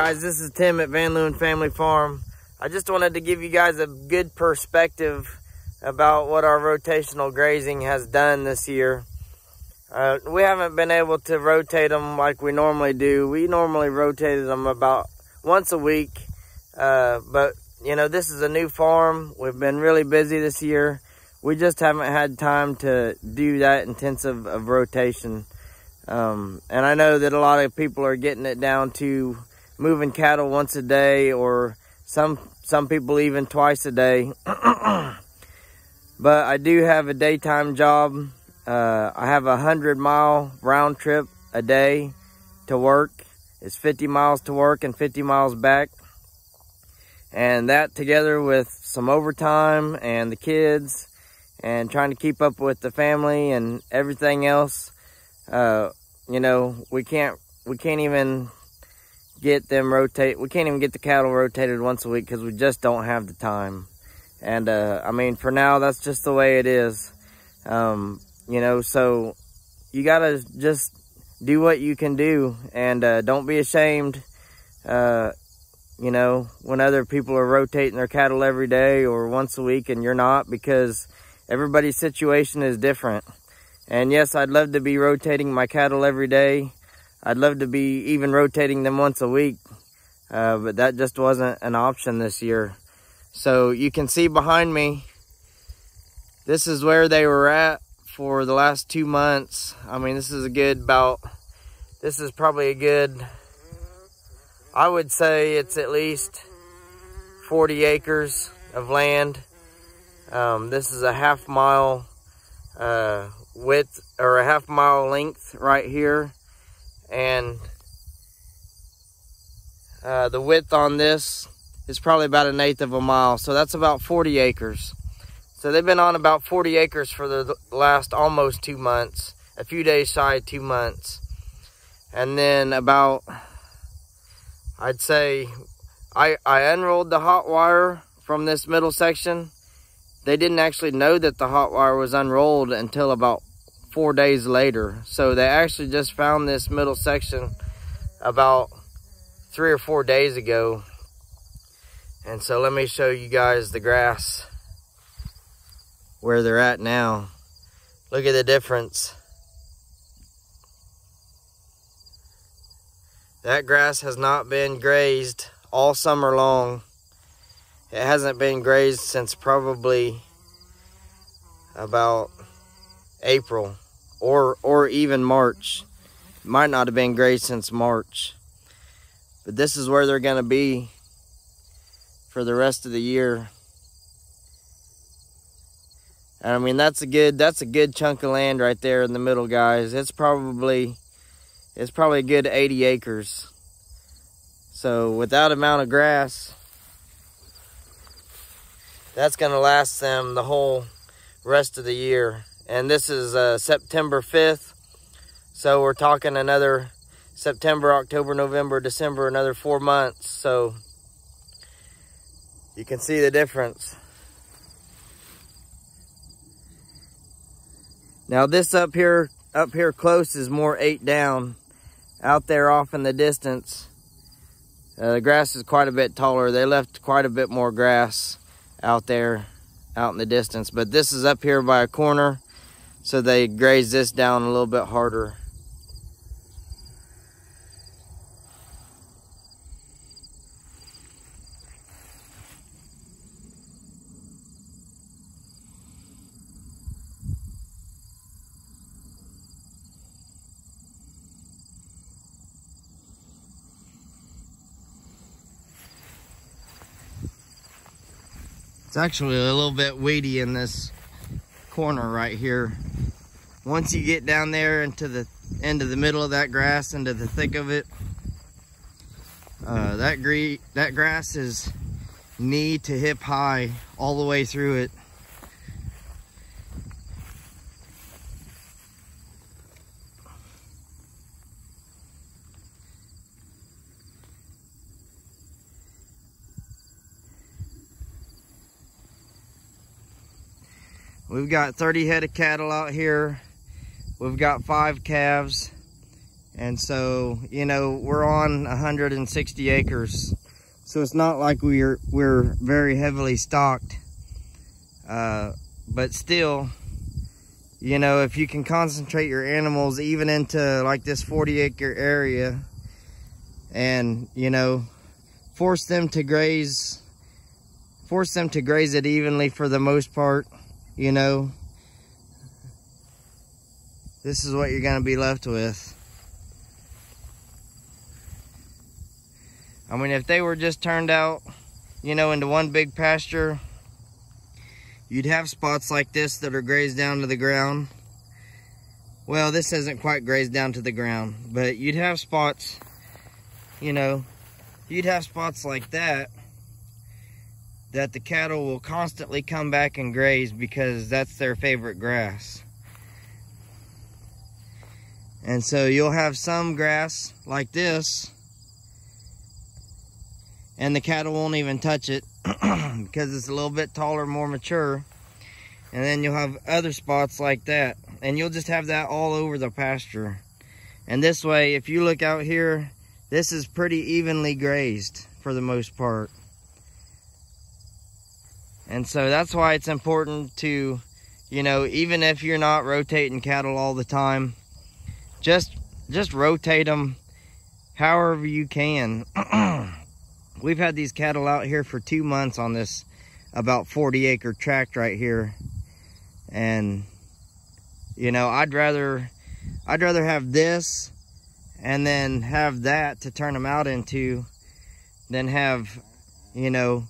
guys, this is Tim at Van Leeuwen Family Farm. I just wanted to give you guys a good perspective about what our rotational grazing has done this year. We haven't been able to rotate them like we normally do. We normally rotated them about once a week, but you know, this is a new farm. We've been really busy this year. We just haven't had time to do that intensive of rotation. And I know that a lot of people are getting it down to moving cattle once a day, or some people even twice a day. But I do have a daytime job. I have a 100-mile round trip a day to work. It's 50 miles to work and 50 miles back. And that, together with some overtime and the kids and trying to keep up with the family and everything else, you know, we can't even get them we can't even get the cattle rotated once a week because we just don't have the time. And I mean, for now, that's just the way it is. You know, so you gotta just do what you can do, and don't be ashamed, you know, when other people are rotating their cattle every day or once a week and you're not, because everybody's situation is different. And yes, I'd love to be rotating my cattle every day. I'd love to be even rotating them once a week, but that just wasn't an option this year. So you can see behind me, this is where they were at for the last 2 months. I mean, this is probably a good, I would say it's at least 40 acres of land. This is a half-mile width, or a half-mile length right here. And the width on this is probably about 1/8 of a mile. So that's about 40 acres. So they've been on about 40 acres for the last almost 2 months. A few days shy of 2 months. And then about, I'd say, I unrolled the hot wire from this middle section. They didn't actually know that the hot wire was unrolled until about 4 days later. So they actually just found this middle section about 3 or 4 days ago. And so let me show you guys the grass where they're at now. Look at the difference. That grass has not been grazed all summer long. It hasn't been grazed since probably about April or even March. It might not have been grazed since March. But this is where they're going to be for the rest of the year. And I mean, that's a good chunk of land right there in the middle, guys. It's probably a good 80 acres. So with that amount of grass, that's going to last them the whole rest of the year. And this is September 5th. So we're talking another September, October, November, December, another 4 months. So you can see the difference. Now this up here close is more 8 down. Out there off in the distance, the grass is quite a bit taller. They left quite a bit more grass out there, out in the distance. But this is up here by a corner, so they graze this down a little bit harder. It's actually a little bit weedy in this corner right here. Once you get down there into the middle of that grass, into the thick of it, that grass is knee to hip high all the way through it. We've got 30 head of cattle out here. We've got 5 calves. And so, you know, we're on 160 acres. So it's not like we're very heavily stocked. But still, you know, if you can concentrate your animals even into like this 40-acre area and, you know, force them to graze it evenly for the most part, you know, this is what you're going to be left with. I mean, if they were just turned out, you know, into one big pasture, you'd have spots like this that are grazed down to the ground. Well, this isn't quite grazed down to the ground, but you'd have spots, you know, you'd have spots like that the cattle will constantly come back and graze because that's their favorite grass. And so you'll have some grass like this, and the cattle won't even touch it because it's a little bit taller, more mature. And then you'll have other spots like that, and you'll just have that all over the pasture. And this way, if you look out here, this is pretty evenly grazed for the most part. And so that's why it's important to, you know, even if you're not rotating cattle all the time, just rotate them however you can. We've had these cattle out here for 2 months on this about 40-acre tract right here. And, you know, I'd rather have this and then have that to turn them out into than have, you know,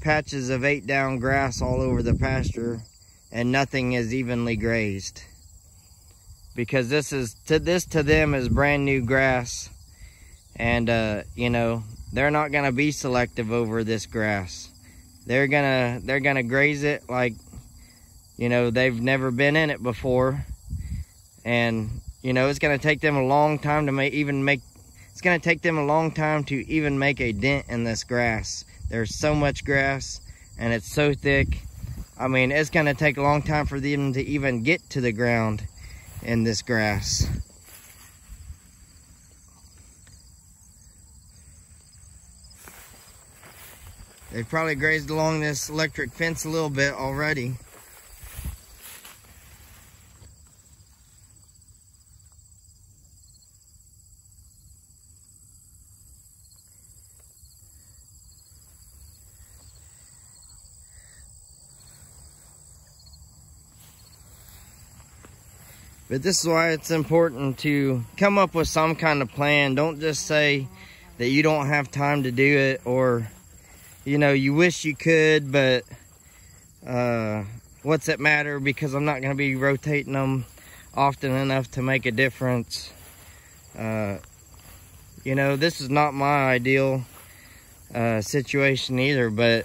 patches of 8-down grass all over the pasture and nothing is evenly grazed. Because this to them is brand new grass. And, you know, they're not gonna be selective over this grass. They're gonna graze it like, you know, they've never been in it before. And, you know, it's gonna take them a long time to it's gonna take them a long time to even make a dent in this grass. There's so much grass and it's so thick. I mean, it's gonna take a long time for them to even get to the ground in this grass. They've probably grazed along this electric fence a little bit already. But this is why it's important to come up with some kind of plan. Don't just say that you don't have time to do it, or, you know, you wish you could, but what's it matter because I'm not going to be rotating them often enough to make a difference. You know, this is not my ideal situation either, but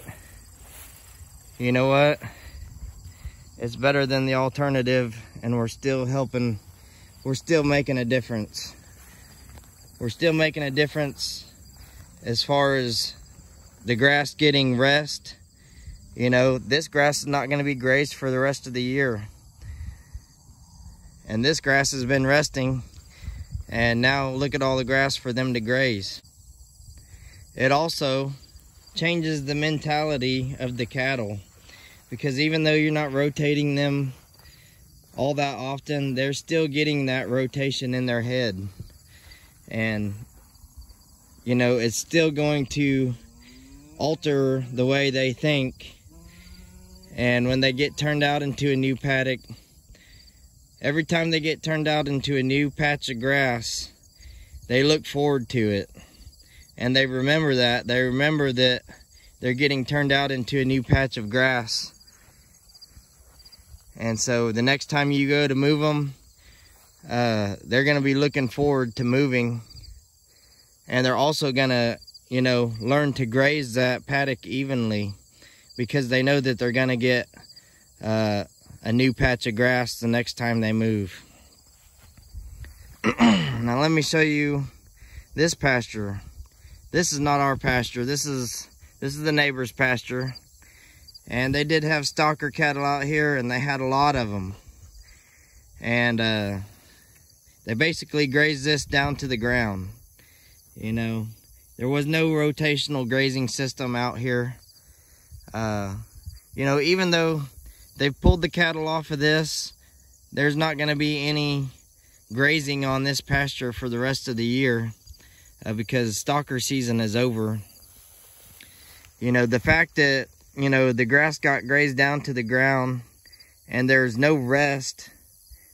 you know what? It's better than the alternative, and we're still helping. We're still making a difference. We're still making a difference as far as the grass getting rest. You know, this grass is not going to be grazed for the rest of the year. And this grass has been resting, and now look at all the grass for them to graze. It also changes the mentality of the cattle, because even though you're not rotating them all that often, they're still getting that rotation in their head. And, you know, it's still going to alter the way they think. And when they get turned out into a new paddock, every time they get turned out into a new patch of grass, they look forward to it. And they remember that. They remember that they're getting turned out into a new patch of grass. And so the next time you go to move them, they're going to be looking forward to moving. And they're also going to, you know, learn to graze that paddock evenly, because they know that they're going to get a new patch of grass the next time they move. Now let me show you this pasture. This is not our pasture. This is the neighbor's pasture. And they did have stalker cattle out here, and they had a lot of them. And they basically grazed this down to the ground. You know, there was no rotational grazing system out here. You know, even though they've pulled the cattle off of this, there's not going to be any grazing on this pasture for the rest of the year because stalker season is over. You know, the fact that, you know, the grass got grazed down to the ground and there's no rest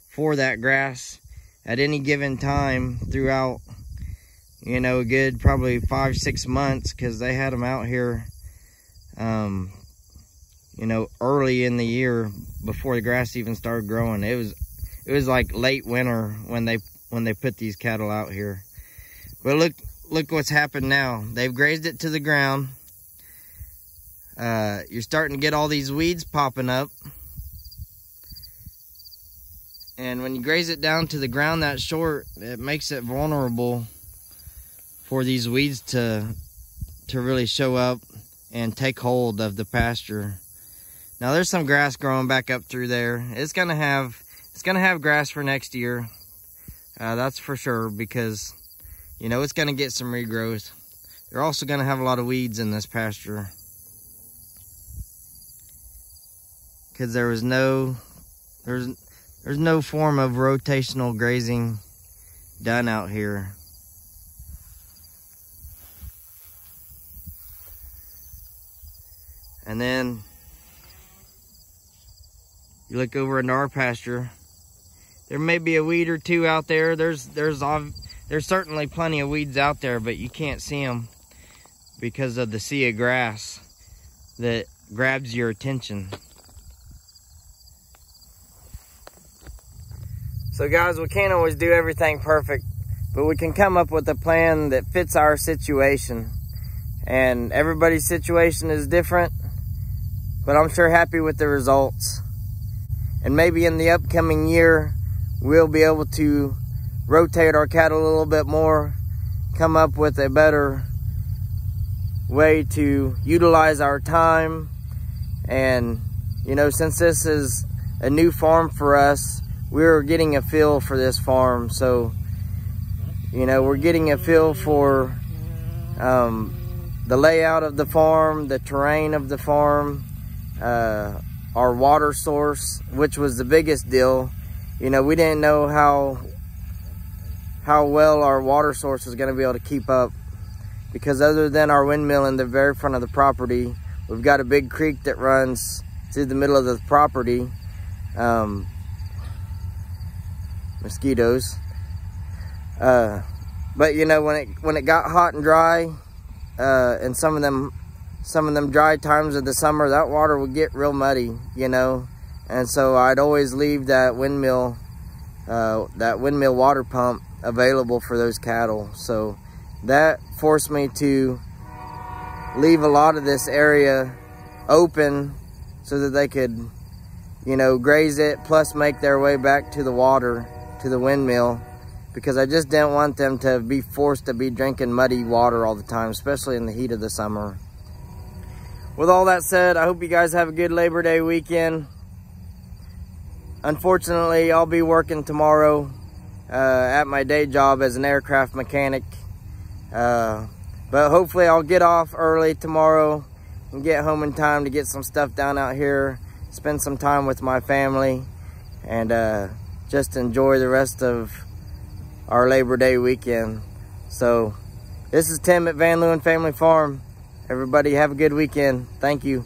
for that grass at any given time throughout, you know, a good probably 5-6 months, because they had them out here, you know, early in the year before the grass even started growing. It was like late winter when they put these cattle out here. But look what's happened now. They've grazed it to the ground. You're starting to get all these weeds popping up. And when you graze it down to the ground that short, it makes it vulnerable for these weeds to really show up and take hold of the pasture. Now there's some grass growing back up through there. It's gonna have grass for next year. That's for sure, because you know it's gonna get some regrowth. They're also gonna have a lot of weeds in this pasture, because there's no form of rotational grazing done out here. And then you look over into our pasture. There may be a weed or two out there. There's certainly plenty of weeds out there, but you can't see them because of the sea of grass that grabs your attention. So guys, we can't always do everything perfect, but we can come up with a plan that fits our situation. And everybody's situation is different, but I'm sure happy with the results. And maybe in the upcoming year, we'll be able to rotate our cattle a little bit more, come up with a better way to utilize our time. And, you know, since this is a new farm for us, we're getting a feel for this farm. So, you know, we're getting a feel for the layout of the farm, the terrain of the farm, our water source, which was the biggest deal. You know, we didn't know how well our water source was going to be able to keep up, because other than our windmill in the very front of the property, we've got a big creek that runs through the middle of the property. Mosquitoes. But you know, when it got hot and dry, and some of them dry times of the summer, that water would get real muddy, you know. And so I'd always leave that windmill water pump available for those cattle. So that forced me to leave a lot of this area open so that they could, you know, graze it, plus make their way back to the water, to the windmill, because I just didn't want them to be forced to be drinking muddy water all the time, especially in the heat of the summer. With all that said, I hope you guys have a good Labor Day weekend. Unfortunately, I'll be working tomorrow at my day job as an aircraft mechanic. But hopefully I'll get off early tomorrow and get home in time to get some stuff done out here, spend some time with my family, and just enjoy the rest of our Labor Day weekend. So this is Tim at Van Leeuwen Family Farm. Everybody have a good weekend. Thank you.